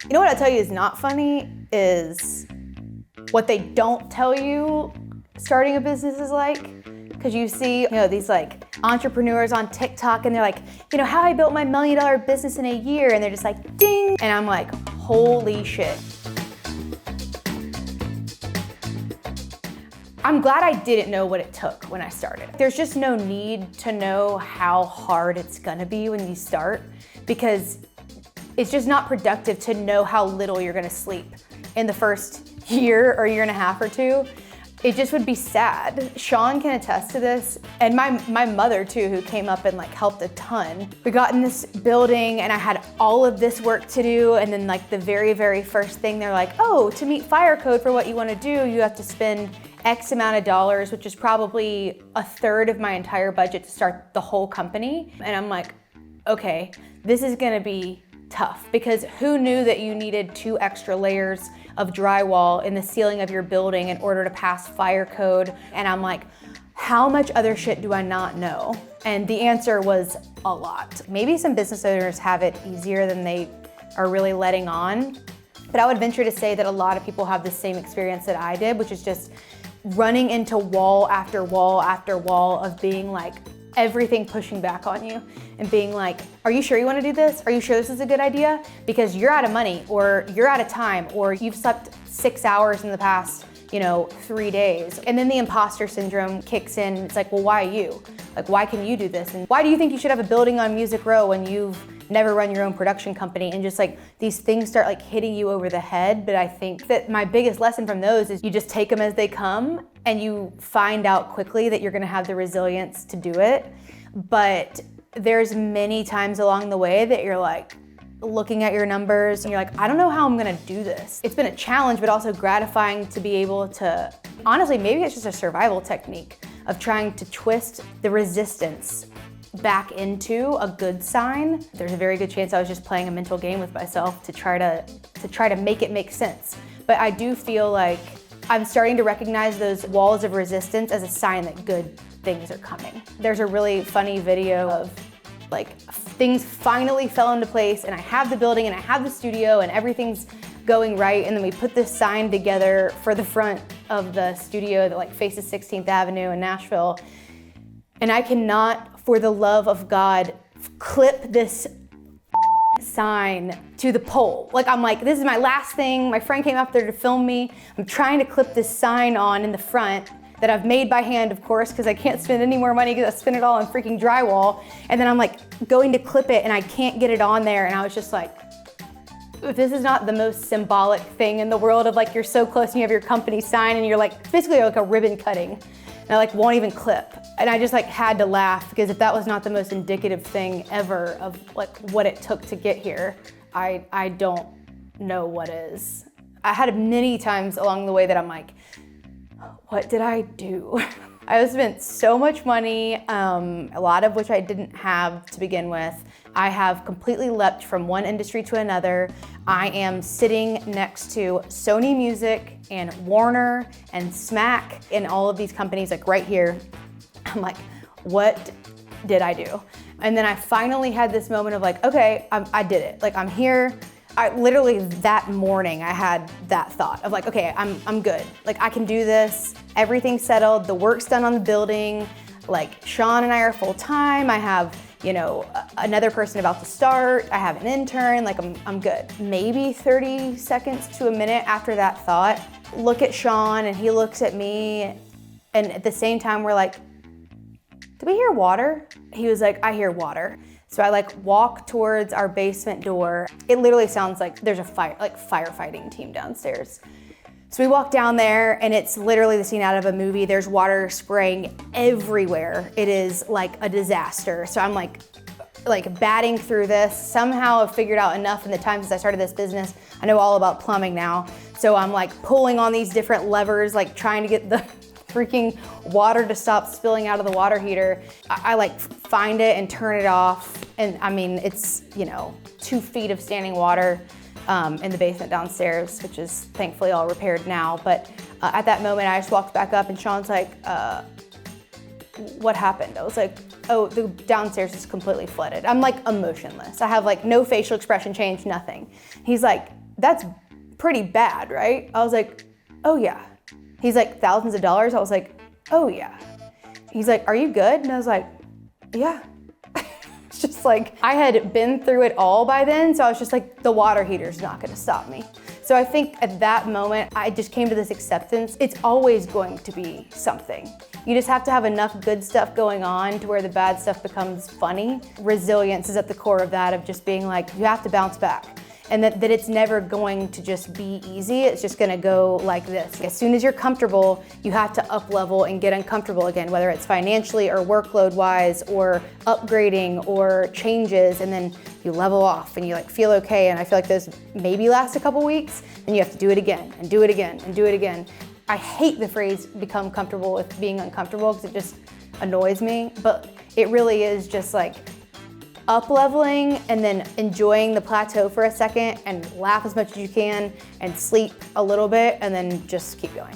You know what I tell you is not funny is what they don't tell you starting a business is like. Because you see, these like entrepreneurs on TikTok and they're like, how I built my $1 million business in a year, and they're just like, ding. And I'm like, holy shit. I'm glad I didn't know what it took when I started. There's just no need to know how hard it's gonna be when you start, because it's just not productive to know how little you're gonna sleep in the first year or year and a half or two. It just would be sad. Sean can attest to this, and my mother too, who came up and like helped a ton. We got in this building and I had all of this work to do, and then like the very, very first thing they're like, oh, to meet fire code for what you wanna do, you have to spend X amount of dollars, which is probably a third of my entire budget to start the whole company. And I'm like, okay, this is gonna be tough, because who knew that you needed 2 extra layers of drywall in the ceiling of your building in order to pass fire code? And I'm like, how much other shit do I not know? And the answer was a lot. Maybe some business owners have it easier than they are really letting on, but I would venture to say that a lot of people have the same experience that I did, which is just running into wall after wall after wall of being like, everything pushing back on you and being like, are you sure you want to do this? Are you sure this is a good idea? Because you're out of money, or you're out of time, or you've slept 6 hours in the past, 3 days. And then the imposter syndrome kicks in. It's like, well, why you? Like, why can you do this? And why do you think you should have a building on Music Row when you've never run your own production company? And just like these things start like hitting you over the head. But I think that my biggest lesson from those is you just take them as they come, and you find out quickly that you're gonna have the resilience to do it. But there's many times along the way that you're like looking at your numbers and you're like, I don't know how I'm gonna do this. It's been a challenge, but also gratifying to be able to, honestly, maybe it's just a survival technique of trying to twist the resistance back into a good sign. There's a very good chance I was just playing a mental game with myself to try to make it make sense. But I do feel like I'm starting to recognize those walls of resistance as a sign that good things are coming. There's a really funny video of like things finally fell into place, and I have the building and I have the studio and everything's going right, and then we put this sign together for the front of the studio that like faces 16th Avenue in Nashville. And I cannot, for the love of God, clip this sign to the pole. Like, I'm like, this is my last thing. My friend came up there to film me. I'm trying to clip this sign on in the front that I've made by hand, of course, because I can't spend any more money because I spent it all on freaking drywall. And then I'm like going to clip it and I can't get it on there. And I was just like, this is not the most symbolic thing in the world of like, you're so close and you have your company sign and you're like, basically like a ribbon cutting. And I like won't even clip. And I just like had to laugh, because if that was not the most indicative thing ever of like what it took to get here, I don't know what is. I had many times along the way that I'm like, what did I do? I spent so much money, a lot of which I didn't have to begin with. I have completely leapt from one industry to another. I am sitting next to Sony Music and Warner and Smack and all of these companies like right here. I'm like, what did I do? And then I finally had this moment of like, okay, I did it. Like, I'm here. I literally that morning I had that thought of like, okay, I'm good. Like, I can do this. Everything's settled. The work's done on the building. Like, Sean and I are full time. I have, another person about to start. I have an intern. Like, I'm good. Maybe 30 seconds to a minute after that thought, look at Sean and he looks at me, and at the same time we're like, do we hear water? He was like, I hear water. So I like walk towards our basement door. It literally sounds like there's a firefighting team downstairs. So we walk down there and it's literally the scene out of a movie. There's water spraying everywhere. It is like a disaster. So I'm like batting through this. Somehow I've figured out enough in the time since I started this business. I know all about plumbing now. So I'm like pulling on these different levers, like trying to get the freaking water to stop spilling out of the water heater. I like find it and turn it off. And I mean, it's, 2 feet of standing water in the basement downstairs, which is thankfully all repaired now. But at that moment, I just walked back up and Sean's like, what happened? I was like, oh, the downstairs is completely flooded. I'm like emotionless. I have like no facial expression change, nothing. He's like, that's pretty bad, right? I was like, oh yeah. He's like, thousands of dollars? I was like, oh yeah. He's like, are you good? And I was like, yeah. It's just like, I had been through it all by then, so I was just like, the water heater's not gonna stop me. So I think at that moment, I just came to this acceptance. It's always going to be something. You just have to have enough good stuff going on to where the bad stuff becomes funny. Resilience is at the core of that, of just being like, you have to bounce back. And that it's never going to just be easy, it's just gonna go like this. As soon as you're comfortable, you have to up level and get uncomfortable again, whether it's financially or workload wise or upgrading or changes, and then you level off and you like feel okay. And I feel like those maybe last a couple weeks, and you have to do it again and do it again and do it again. I hate the phrase become comfortable with being uncomfortable because it just annoys me, but it really is just like up leveling and then enjoying the plateau for a second and laugh as much as you can and sleep a little bit and then just keep going.